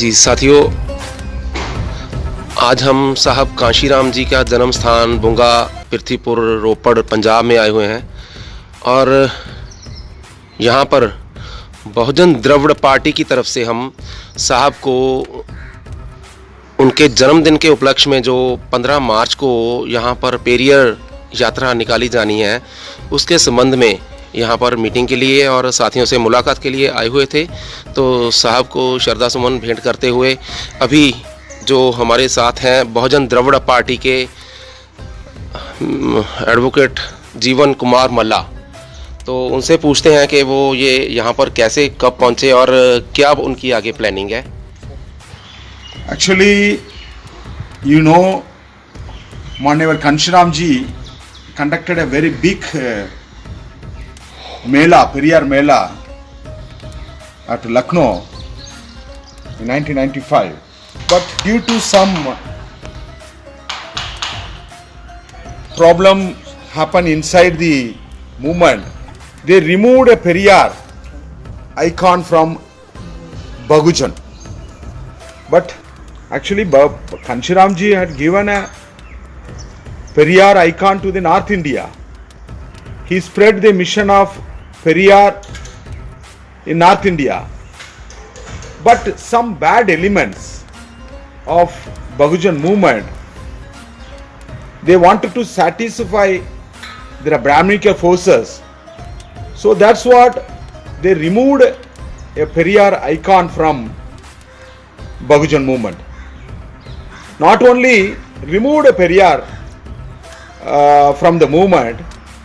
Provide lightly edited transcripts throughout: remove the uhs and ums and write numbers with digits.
जी साथियों, आज हम साहब कांशीराम जी का जन्म स्थान बुंगा पृथ्वीपुर रोपड़ पंजाब में आए हुए हैं और यहाँ पर बहुजन द्रविड़ पार्टी की तरफ से हम साहब को उनके जन्मदिन के उपलक्ष्य में जो 15 मार्च को यहाँ पर पेरियर यात्रा निकाली जानी है उसके संबंध में यहाँ पर मीटिंग के लिए और साथियों से मुलाकात के लिए आए हुए थे। तो साहब को श्रद्धा सुमन भेंट करते हुए अभी जो हमारे साथ हैं बहुजन द्रविड़ पार्टी के एडवोकेट जीवन कुमार मल्ला, तो उनसे पूछते हैं कि वो ये यहाँ पर कैसे कब पहुँचे और क्या उनकी आगे प्लानिंग है। Actually, you know, Manevar Kanshiram ji conducted a very big Mela, Periyar Mela at Lucknow in 1995. But due to some problem happen inside the movement, they removed a Periyar icon from Bahujan. But actually, Kanshiram ji had given a Periyar icon to the North India. He spread the mission of Periyar in North India. But some bad elements of Bahujan movement, they wanted to satisfy their Brahminical forces. So that's what they removed a Periyar icon from Bahujan movement. Not only removed a Periyar from the movement,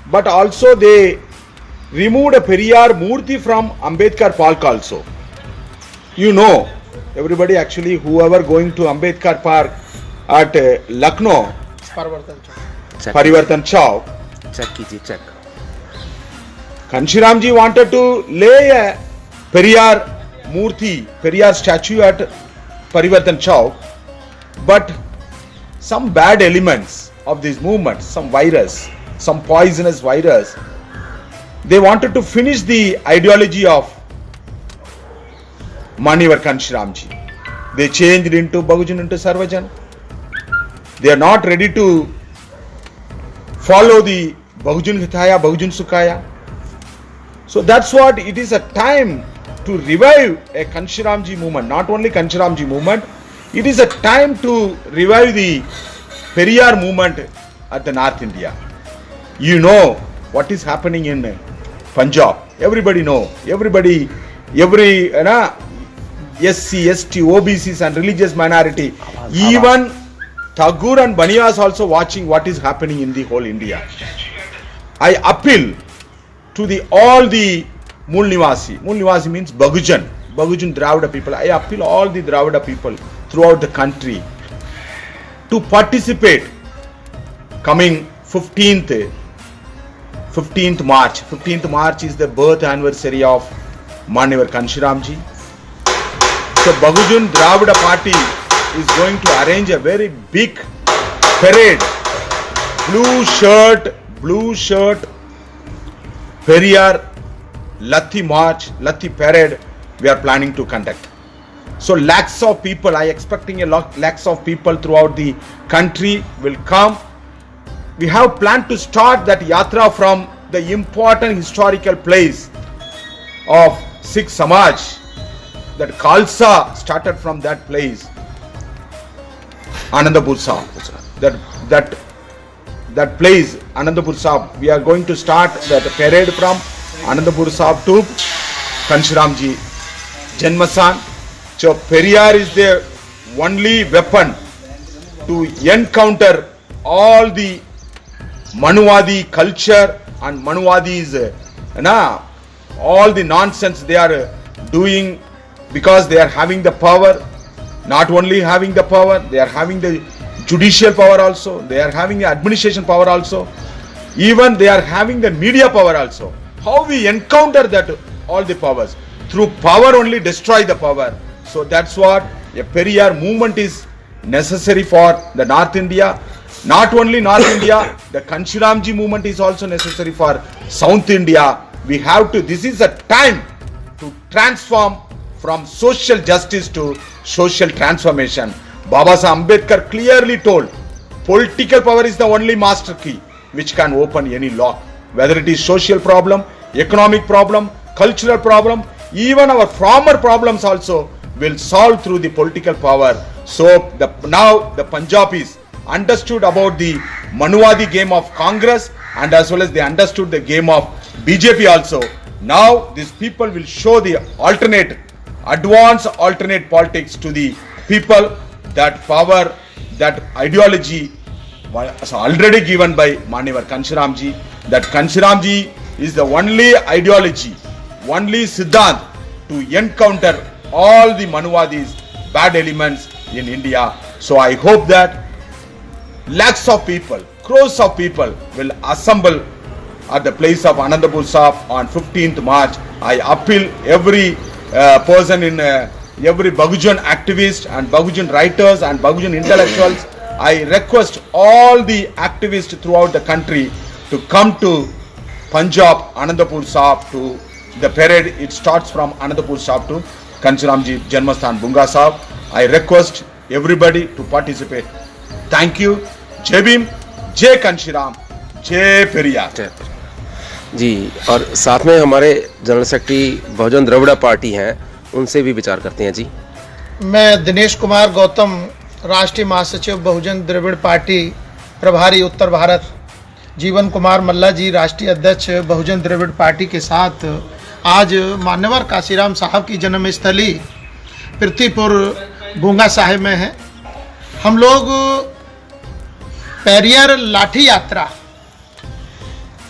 but also they removed a Periyar Murti from Ambedkar Park also. You know, everybody actually, whoever going to Ambedkar Park at Lucknow, Parivartan Chowk, check. Kanshiram ji wanted to lay a Periyar Murti, Periyar statue at Parivartan Chowk, but some bad elements of this movement, some virus, some poisonous virus, they wanted to finish the ideology of Manevar Kanshiram ji. They changed into Bahujan into Sarvajan. They are not ready to follow the Bahujan Hitaya, Bahujan Sukhaya. So that's what it is a time to revive a Kanshiram ji movement. Not only Kanshiram ji movement, it is a time to revive the Periyar movement at the North India. You know what is happening in Punjab. Everybody know. Every SC, ST, OBCs and religious minority. Even Tagore and Baniyas also watching what is happening in the whole India. I appeal to all the Mool Nivasi means Bahujan Dravida people. I appeal all the Dravida people throughout the country to participate coming 15th March. 15th March is the birth anniversary of Manevar Kanshiram ji. So Bahujan Dravida party is going to arrange a very big parade. Blue shirt, Periyar Lathi March, Lathi Parade we are planning to conduct. So lakhs of people, I expecting lakhs of people throughout the country will come. We have planned to start that yatra from the important historical place of Sikh Samaj. That Khalsa started from that place, Anandapur Sahib. That place, Anandapur Sahib. We are going to start that parade from Anandapur Sahib to Kanshiram ji Janmastan. So Periyar is the only weapon to encounter all the Manuvadi culture and Manuvadi's all the nonsense they are doing, because they are having the power. Not only having the power, they are having the judicial power also, they are having the administration power also, even they are having the media power also. How we encounter that all the powers? Through power only destroy the power. So that's what a Periyar movement is necessary for the North India. Not only North India, the Kanshiram ji movement is also necessary for South India. We have to, this is a time to transform from social justice to social transformation. Baba Saheb Ambedkar clearly told, political power is the only master key which can open any lock. Whether it is social problem, economic problem, cultural problem, even our former problems also will solve through the political power. So now the Punjabis understood about the Manuwadi game of Congress, and as well as they understood the game of BJP also. Now these people will show the advanced alternate politics to the people. That power, that ideology was already given by Manevar Kanshiramji. That Kanshiramji is the only ideology, only Siddhant to encounter all the Manuwadis, bad elements in India. So I hope that lakhs of people, crores of people will assemble at the place of Anandapur Sahib on 15th March. I appeal every person in every Bahujan activist and Bahujan writers and Bahujan intellectuals. I request all the activists throughout the country to come to Punjab, Anandapur Sahib to the parade. It starts from Anandapur Sahib to Kanshiramji Janmasthan Bunga Sahib. I request everybody to participate. Thank you. Jai Bhim, Jai Kanshiram, Jai Periyar. जी, और साथ में हमारे general secretary बहुजन Dravid party हैं, उनसे भी विचार करते हैं। जी, मैं दिनेश कुमार गौतम, राष्ट्रीय महासचिव बहुजन द्रविड़ पार्टी प्रभारी उत्तर भारत, जीवन कुमार मल्ला जी राष्ट्रीय अध्यक्ष बहुजन द्रविड़ पार्टी के साथ आज मान्यवर काशीराम साहब की जन्मस्थली पृथ्वीपुर बूंगा साहिब में है। हम लोग पेरियर लाठी यात्रा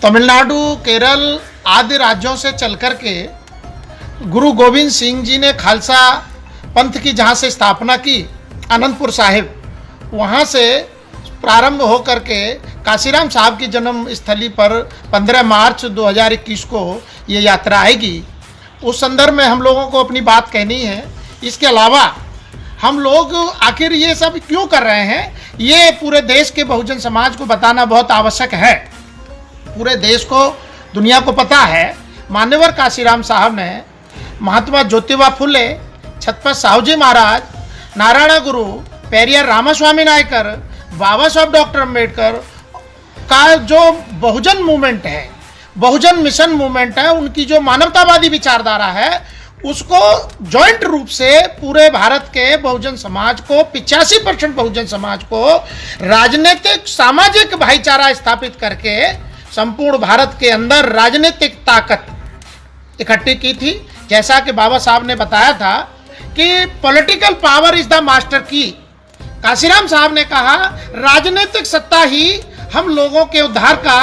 तमिलनाडु, केरल आदि राज्यों से चलकर के गुरु गोविंद सिंह जी ने खालसा पंथ की जहाँ से स्थापना की आनंदपुर साहिब, वहाँ से प्रारंभ हो करके काशीराम साहब की जन्म स्थली पर 15 मार्च 2021 को ये यात्रा आएगी। उस संदर्भ में हम लोगों को अपनी बात कहनी है। इसके अलावा हम लोग आखिर ये सब क्यों कर रहे हैं, ये पूरे देश के बहुजन समाज को बताना बहुत आवश्यक है। पूरे देश को, दुनिया को पता है मान्यवर काशीराम साहब ने महात्मा ज्योतिबा फुले, छत्रपति साहूजी महाराज, नारायण गुरु, पेरियर रामास्वामी नायकर, बाबा साहब डॉक्टर अम्बेडकर का जो बहुजन मूवमेंट है, बहुजन मिशन मूवमेंट है, उनकी जो मानवतावादी विचारधारा है, उसको जॉइंट रूप से पूरे भारत के बहुजन समाज को 85% बहुजन समाज को राजनीतिक सामाजिक भाईचारा स्थापित करके संपूर्ण भारत के अंदर राजनीतिक ताकत इकट्ठी की थी। जैसा कि बाबा साहब ने बताया था कि political power is the master की। काशीराम साहब ने कहा राजनीतिक सत्ता ही हम लोगों के उद्धार का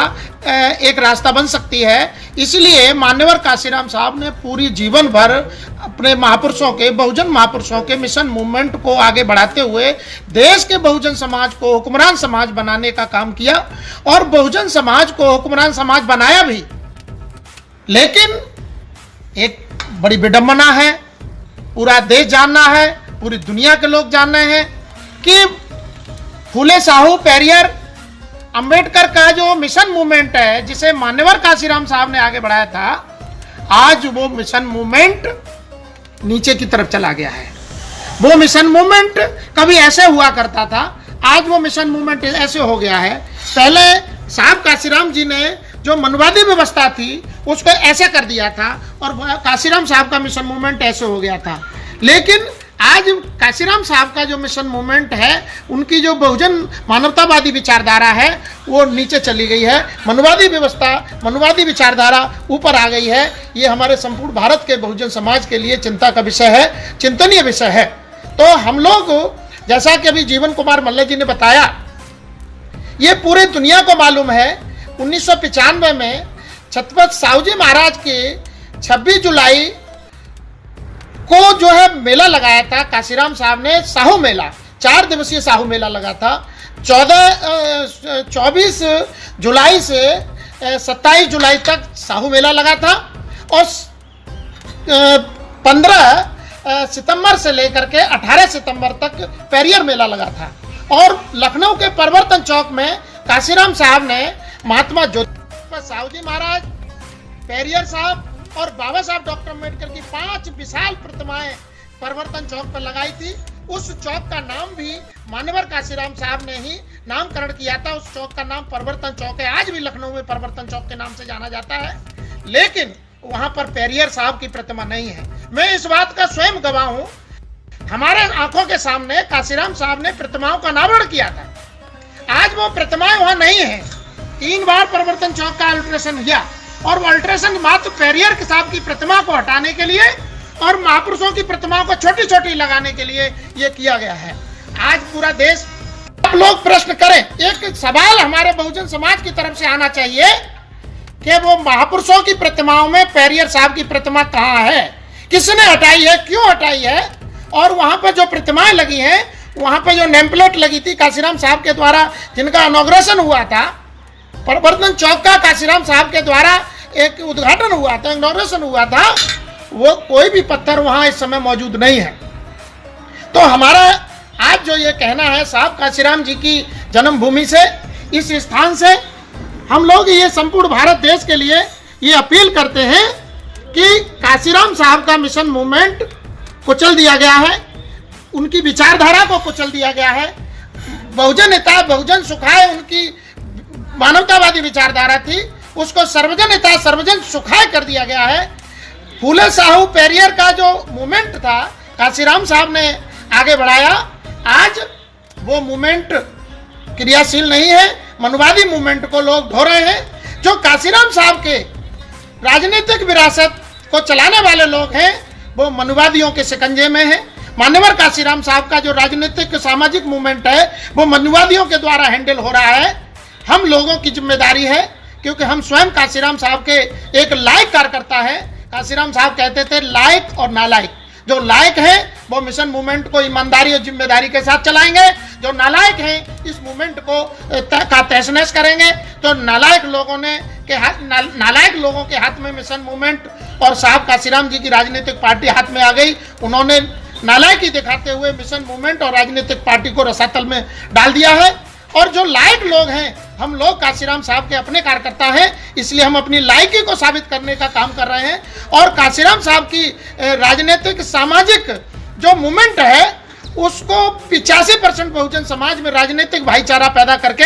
एक रास्ता बन सकती है। इसलिए मान्यवर काशीराम साहब ने पूरी जीवन भर अपने महापुरुषों के, बहुजन महापुरुषों के मिशन मूवमेंट को आगे बढ़ाते हुए देश के बहुजन समाज को हुक्मरान समाज बनाने का काम किया और बहुजन समाज को हुक्मरान समाज बनाया भी। लेकिन एक बड़ी विडंबना है, पूरा देश जानना है, पूरी दुनिया के लोग जानना है कि फूले साहू, पेरियर, अंबेडकर का जो मिशन मूवमेंट है, जिसे मान्यवर काशीराम साहब ने आगे बढ़ाया था, आज वो मिशन मूवमेंट नीचे की तरफ चला गया है। वो मिशन मूवमेंट कभी ऐसे हुआ करता था, आज वो मिशन मूवमेंट ऐसे हो गया है। पहले साहब काशीराम जी ने जो मनवादी व्यवस्था थी उसको ऐसे कर दिया था और काशीराम साहब का मिशन मूवमेंट ऐसे हो गया था। लेकिन आज काशीराम साहब का जो मिशन मूवमेंट है, उनकी जो बहुजन मानवतावादी विचारधारा है वो नीचे चली गई है, मनवादी व्यवस्था, मनवादी विचारधारा ऊपर आ गई है। ये हमारे संपूर्ण भारत के बहुजन समाज के लिए चिंता का विषय है, चिंतनीय विषय है। तो हम लोग, जैसा कि अभी जीवन कुमार मल्ल जी ने बताया, ये पूरे दुनिया को मालूम है 1995 में छत्रपति साहूजी महाराज के 26 जुलाई को जो है मेला लगाया था काशीराम साहब ने, साहू मेला, 4 दिवसीय साहू मेला लगा था। 24 जुलाई से 27 जुलाई तक साहू मेला लगा था और 15 सितंबर से लेकर के 18 सितंबर तक पेरियर मेला लगा था। और लखनऊ के परिवर्तन चौक में काशीराम साहब ने महात्मा ज्योतिबा साहूजी महाराज, पेरियर साहब, और बाबा साहब डॉक्टर अम्बेडकर की 5 विशाल प्रतिमाएं परिवर्तन चौक पर लगाई थी। उस चौक का नाम भी मान्यवर काशीराम साहब ने ही नामकरण किया था। उस चौक का नाम परिवर्तन चौक है। आज भी लखनऊ में परिवर्तन चौक के नाम से जाना जाता है, लेकिन वहां पर पेरियर साहब की प्रतिमा नहीं है। मैं इस बात का स्वयं गवाह हूं। हमारे आंखों के सामने काशीराम साहब ने प्रतिमाओं का अनावरण किया था। आज वो प्रतिमाएं वहां नहीं है। 3 बार परिवर्तन चौक का अल्ट्रेशन किया और वो अल्ट्रेशन मात्र पेरियर साहब की प्रतिमा को हटाने के लिए और महापुरुषों की प्रतिमाओं को छोटी छोटी लगाने के लिए ये किया गया है। आज पूरा देश, आप लोग प्रश्न करें, एक सवाल हमारे बहुजन समाज की तरफ से आना चाहिए कि वो महापुरुषों की प्रतिमाओं में पेरियर साहब की प्रतिमा कहाँ है, किसने हटाई है, क्यों हटाई है। और वहां पर जो प्रतिमाएं लगी हैं, वहां पर जो नेम प्लेट लगी थी काशीराम साहब के द्वारा, जिनका इनॉग्रेशन हुआ था, परिवर्तन चौक का काशीराम साहब के द्वारा एक उद्घाटन हुआ था, इनॉग्रेशन हुआ था, वो कोई भी पत्थर वहां इस समय मौजूद नहीं है। तो हमारा आज जो ये कहना है, साहब काशीराम जी की जन्मभूमि से, इस स्थान से हम लोग ये संपूर्ण भारत देश के लिए ये अपील करते हैं कि काशीराम साहब का मिशन मूवमेंट कुचल दिया गया है, उनकी विचारधारा को कुचल दिया गया है। बहुजन हिताय बहुजन सुखाय उनकी मानवतावादी विचारधारा थी, उसको सर्वजन हिताय सर्वजन सुखाय कर दिया गया है। फूले साहू पेरियर का जो मूवमेंट था, काशीराम साहब ने आगे बढ़ाया। आज वो मूवमेंट क्रियाशील नहीं है, मनुवादी मूवमेंट को लोग ढो रहे हैं। जो काशीराम साहब के राजनीतिक विरासत को चलाने वाले लोग हैं, वो मनुवादियों के शिकंजे में है। मान्यवर काशीराम साहब का जो राजनीतिक सामाजिक मूवमेंट है, वो मनुवादियों के द्वारा हैंडल हो रहा है। हम लोगों की जिम्मेदारी है, क्योंकि हम स्वयं काशीराम साहब के एक लायक कार्यकर्ता है। काशीराम साहब कहते थे लायक और नालायक। जो लायक है वो मिशन मूवमेंट को ईमानदारी और जिम्मेदारी के साथ चलाएंगे, जो नालायक हैं इस मूवमेंट को का तहस-नहस करेंगे। तो नालायक लोगों के हाथ में मिशन मूवमेंट और साहब काशीराम जी की राजनीतिक पार्टी हाथ में आ गई। उन्होंने नालायकी दिखाते हुए मिशन मूवमेंट और राजनीतिक पार्टी को रसातल में डाल दिया है। और जो लायक लोग हैं, हम लोग काशीराम साहब के अपने कार्यकर्ता हैं, इसलिए हम अपनी लायकी को साबित करने का काम कर रहे हैं। और काशीराम साहब की राजनीतिक सामाजिक जो मूवमेंट है, उसको 85% बहुजन समाज में राजनीतिक भाईचारा पैदा करके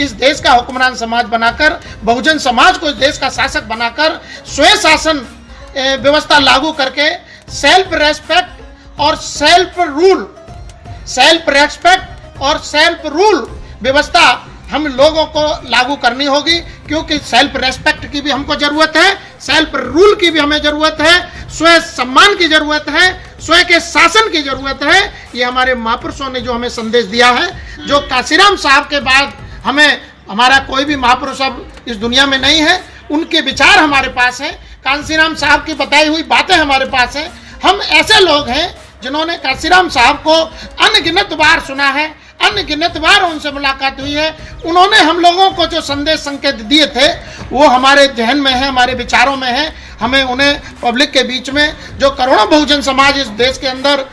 इस देश का हुक्मरान समाज बनाकर, बहुजन समाज को इस देश का शासक बनाकर, स्वयं शासन व्यवस्था लागू करके सेल्फ रेस्पेक्ट और सेल्फ रूल व्यवस्था हम लोगों को लागू करनी होगी। क्योंकि सेल्फ रेस्पेक्ट की भी हमको जरूरत है, सेल्फ रूल की भी हमें जरूरत है, स्वयं सम्मान की जरूरत है, स्वयं के शासन की जरूरत है। ये हमारे महापुरुषों ने जो हमें संदेश दिया है, जो काशीराम साहब के बाद हमारा कोई भी महापुरुष अब इस दुनिया में नहीं है, उनके विचार हमारे पास हैं, काशीराम साहब की बताई हुई बातें हमारे पास हैं। हम ऐसे लोग हैं जिन्होंने काशीराम साहब को अनगिनत बार सुना है, अनगिनत बार उनसे मुलाकात हुई है। उन्होंने हम लोगों को जो संदेश संकेत दिए थे, वो हमारे जहन में है, हमारे विचारों में है। हमें उन्हें पब्लिक के बीच में, जो करोड़ों बहुजन समाज इस देश के अंदर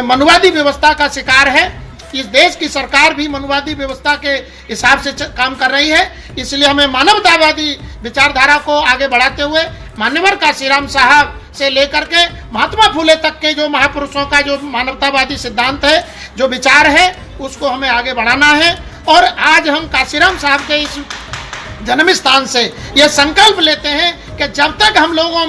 मनुवादी व्यवस्था का शिकार है, इस देश की सरकार भी मनुवादी व्यवस्था के हिसाब से काम कर रही है, इसलिए हमें मानवतावादी विचारधारा को आगे बढ़ाते हुए मान्यवर काशीराम साहब से लेकर के महात्मा फूले तक के जो महापुरुषों का जो मानवतावादी सिद्धांत है, जो विचार है, उसको हमें आगे बढ़ाना है। और आज हम काशीराम साहब के इस जन्म स्थान से ये संकल्प लेते हैं कि जब तक हम लोगों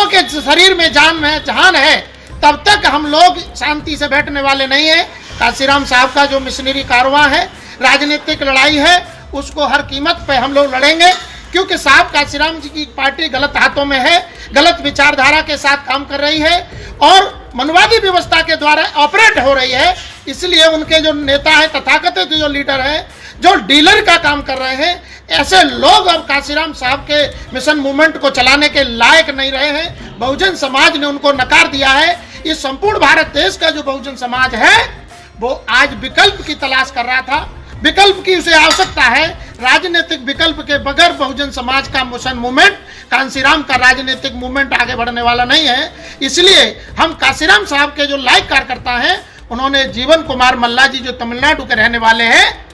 के शरीर में जान है, तब तक हम लोग शांति से बैठने वाले नहीं हैं। काशीराम साहब का जो मिशनरी कारवां है, राजनीतिक लड़ाई है, उसको हर कीमत पे हम लोग लड़ेंगे। क्योंकि साहब काशीराम जी की पार्टी गलत हाथों में है, गलत विचारधारा के साथ काम कर रही है और मनुवादी व्यवस्था के द्वारा ऑपरेट हो रही है। इसलिए उनके जो नेता हैं, तथाकथित जो लीडर हैं, जो डीलर का काम कर रहे हैं, ऐसे लोग अब काशीराम साहब के मिशन मूवमेंट को चलाने के लायक नहीं रहे हैं। बहुजन समाज ने उनको नकार दिया है। इस संपूर्ण भारत देश का जो बहुजन समाज है, वो आज विकल्प की तलाश कर रहा था। विकल्प की उसे आवश्यकता है। राजनीतिक विकल्प के बगैर बहुजन समाज का मिशन मूवमेंट, काशीराम का राजनीतिक मूवमेंट आगे बढ़ने वाला नहीं है। इसलिए हम काशीराम साहब के जो लायक कार्यकर्ता हैं, उन्होंने जीवन कुमार मल्ला जी जो तमिलनाडु के रहने वाले हैं,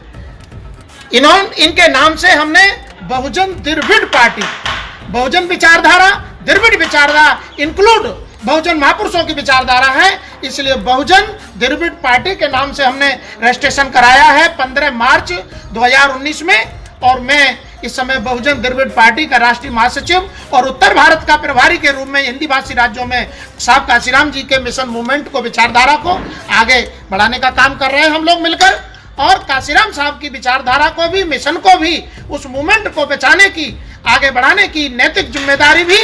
इनके नाम से हमने बहुजन द्रविड़ पार्टी, बहुजन विचारधारा, द्रविड़ विचारधारा इंक्लूड बहुजन महापुरुषों की विचारधारा है, इसलिए बहुजन द्रविड़ पार्टी के नाम से हमने रजिस्ट्रेशन कराया है 15 मार्च 2019 में। और मैं इस समय बहुजन द्रविड़ पार्टी का राष्ट्रीय महासचिव और उत्तर भारत का प्रभारी के रूप में हिंदी भाषी राज्यों में साहब काशीराम जी के मिशन मूवमेंट को, विचारधारा को आगे बढ़ाने का काम कर रहे हैं हम लोग मिलकर। और काशीराम साहब की विचारधारा को भी, मिशन को भी, उस मूवमेंट को बचाने की, आगे बढ़ाने की नैतिक जिम्मेदारी भी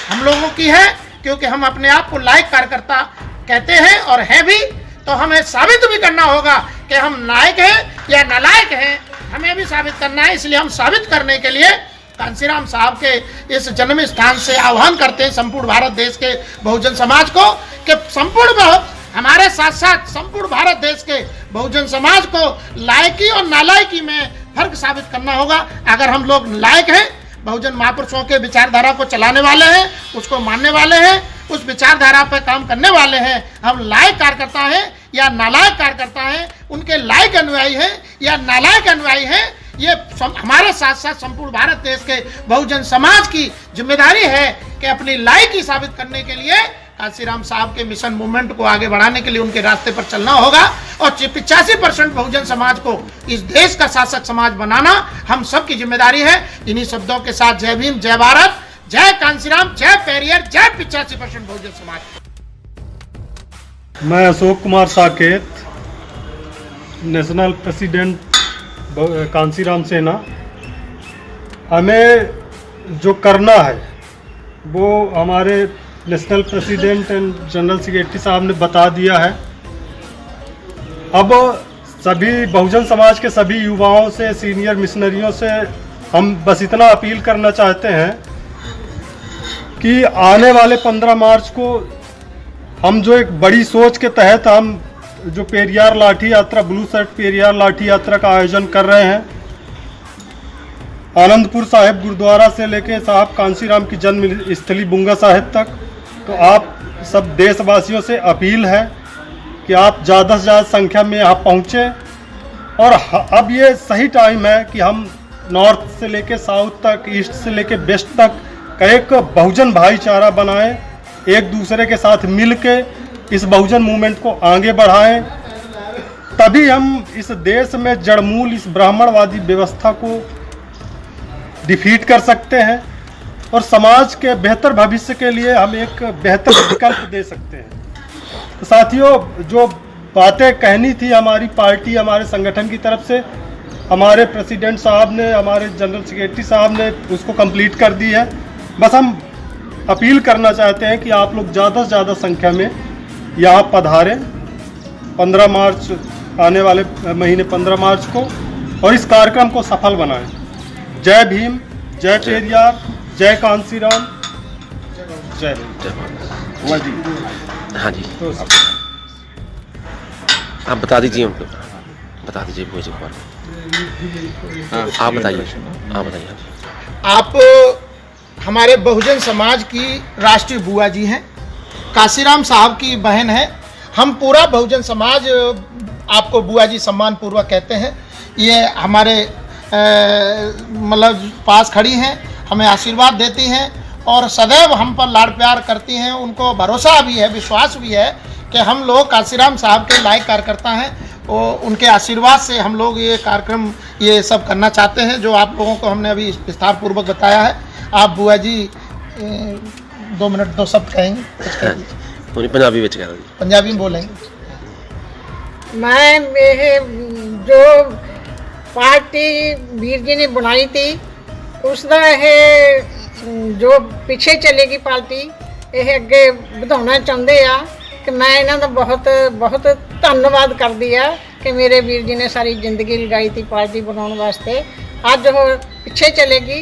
हम लोगों की है, क्योंकि हम अपने आप को लायक कार्यकर्ता कहते हैं और है भी। तो हमें साबित भी करना होगा कि हम नायक हैं या नालायक हैं, हमें भी साबित करना है। इसलिए हम साबित करने के लिए कांशीराम साहब के इस जन्म स्थान से आह्वान करते हैं संपूर्ण भारत देश के बहुजन समाज को कि संपूर्ण हमारे साथ साथ संपूर्ण भारत देश के बहुजन समाज को लायकी और नालायकी में फर्क साबित करना होगा। अगर हम लोग लायक हैं, बहुजन महापुरुषों के विचारधारा को चलाने वाले हैं, उसको मानने वाले हैं, उस विचारधारा पर काम करने वाले हैं, हम लायक कार्यकर्ता हैं या नालायक कार्यकर्ता हैं, उनके लायक अनुयायी हैं या नालायक अनुयायी हैं, ये हमारे साथ साथ संपूर्ण भारत देश के बहुजन समाज की जिम्मेदारी है कि अपनी लायकी साबित करने के लिए काशीराम साहब के मिशन मूवमेंट को आगे बढ़ाने के लिए उनके रास्ते पर चलना होगा। और 85% बहुजन समाज को इस देश का शासक समाज बनाना हम सबकी जिम्मेदारी है। इन्हीं शब्दों के साथ जय भीम, जय भारत, जय कांशीराम, जय पेरियर, जय 85% बहुजन समाज। मैं अशोक कुमार साकेत, नेशनल प्रेसिडेंट कांशीराम सेना। हमें जो करना है वो हमारे national president and general secretary साहब ने बता दिया है। अब सभी बहुजन समाज के सभी युवाओं से, सीनियर मिशनरियों से हम बस इतना अपील करना चाहते हैं कि आने वाले 15 मार्च को हम जो एक बड़ी सोच के तहत हम जो पेरियार लाठी यात्रा, ब्लू शर्ट पेरियार लाठी यात्रा का आयोजन कर रहे हैं, आनंदपुर साहिब गुरुद्वारा से लेके साहब कांशीराम की जन्म स्थली बुंगा साहिब तक। तो आप सब देशवासियों से अपील है कि आप ज़्यादा से ज़्यादा संख्या में यहाँ पहुँचें। और अब ये सही टाइम है कि हम नॉर्थ से लेके साउथ तक, ईस्ट से लेके वेस्ट तक का एक बहुजन भाईचारा बनाएं, एक दूसरे के साथ मिल के इस बहुजन मूवमेंट को आगे बढ़ाएं। तभी हम इस देश में जड़मूल इस ब्राह्मणवादी व्यवस्था को डिफीट कर सकते हैं और समाज के बेहतर भविष्य के लिए हम एक बेहतर विकल्प दे सकते हैं। तो साथियों, जो बातें कहनी थी हमारी पार्टी, हमारे संगठन की तरफ से, हमारे प्रेसिडेंट साहब ने, हमारे जनरल सेक्रेटरी साहब ने उसको कंप्लीट कर दी है। बस हम अपील करना चाहते हैं कि आप लोग ज़्यादा से ज़्यादा संख्या में यहाँ पधारें 15 मार्च, आने वाले महीने 15 मार्च को, और इस कार्यक्रम को सफल बनाएं। जय भीम, जय पेरियार, जय कांशीराम, जय भीम। हाँ जी, आप बता दीजिए उनको, बता दीजिए भोज कुमार, आप बताइए, आप बताइए। आप हमारे बहुजन समाज की राष्ट्रीय बुआ जी हैं, काशीराम साहब की बहन है। हम पूरा बहुजन समाज आपको बुआ जी सम्मान पूर्वक कहते हैं। ये हमारे मतलब पास खड़ी हैं, हमें आशीर्वाद देती हैं और सदैव हम पर लाड़ प्यार करती हैं। उनको भरोसा भी है, विश्वास भी है कि हम लोग काशीराम साहब के लायक कार्यकर्ता हैं और उनके आशीर्वाद से हम लोग ये कार्यक्रम ये सब करना चाहते हैं जो आप लोगों को हमने अभी विस्तार पूर्वक बताया है। आप बुआ जी 2 मिनट 2 शब्द कहेंगे? पंजाबी में कह पंजाबी में बोलेंगे। मैं जो पार्टी वीर जी ने बनाई थी उसका जो पिछे चलेगी पार्टी ये अगे बढ़ाना चाहते आ कि मैं इन्हों का बहुत बहुत धन्यवाद करती है कि मेरे वीर जी ने सारी जिंदगी लगाई थी पार्टी बनाने वास्ते। अज वो पिछे चलेगी,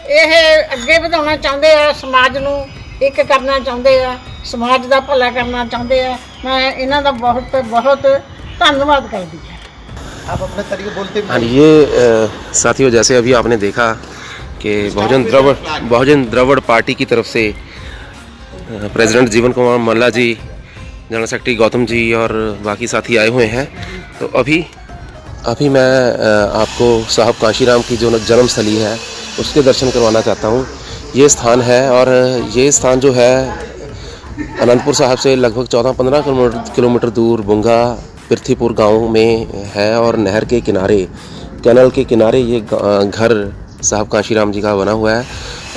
ये अगे बढ़ाना चाहते आ, समाज नूं एक करना चाहते आ, समाज का भला करना चाहते आ। मैं इन्हों का बहुत बहुत धन्यवाद करती है। आप अपने तरीके बोलते। हाँ, ये साथियों, जैसे अभी आपने देखा कि बहुजन द्रविड़ पार्टी की तरफ से प्रेसिडेंट जीवन कुमार मल्ला जी, जनरल सेक्रेटरी गौतम जी और बाकी साथी आए हुए हैं। तो अभी मैं आपको साहब कांशीराम की जो जन्मस्थली है उसके दर्शन करवाना चाहता हूँ। ये स्थान है और ये स्थान जो है अनंतपुर साहिब से लगभग 14-15 किलोमीटर दूर बुंगा पृथ्वीपुर गांव में है और नहर के किनारे, कैनल के किनारे ये घर साहब कांशीराम जी का बना हुआ है।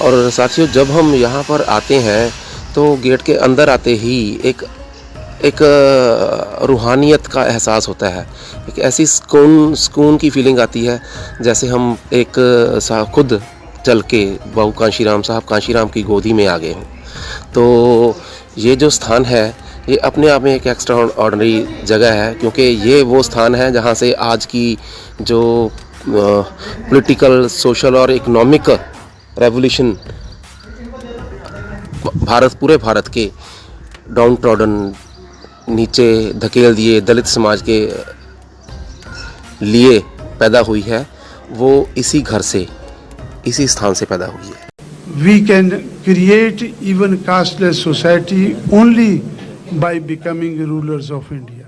और साथियों, जब हम यहाँ पर आते हैं तो गेट के अंदर आते ही एक रूहानियत का एहसास होता है, एक ऐसी सुकून की फीलिंग आती है जैसे हम एक खुद चल के बाबू कांशीराम साहब कांशीराम की गोदी में आ गए हों। तो ये जो स्थान है ये अपने आप में एक एक्स्ट्रा ऑर्डिनरी जगह है, क्योंकि ये वो स्थान है जहाँ से आज की जो पॉलिटिकल, सोशल और इकोनॉमिक रेवोल्यूशन पूरे भारत के डाउन ट्रॉडन, नीचे धकेल दिए दलित समाज के लिए पैदा हुई है, वो इसी घर से, इसी स्थान से पैदा हुई है। We can create even casteless society only by becoming rulers of India.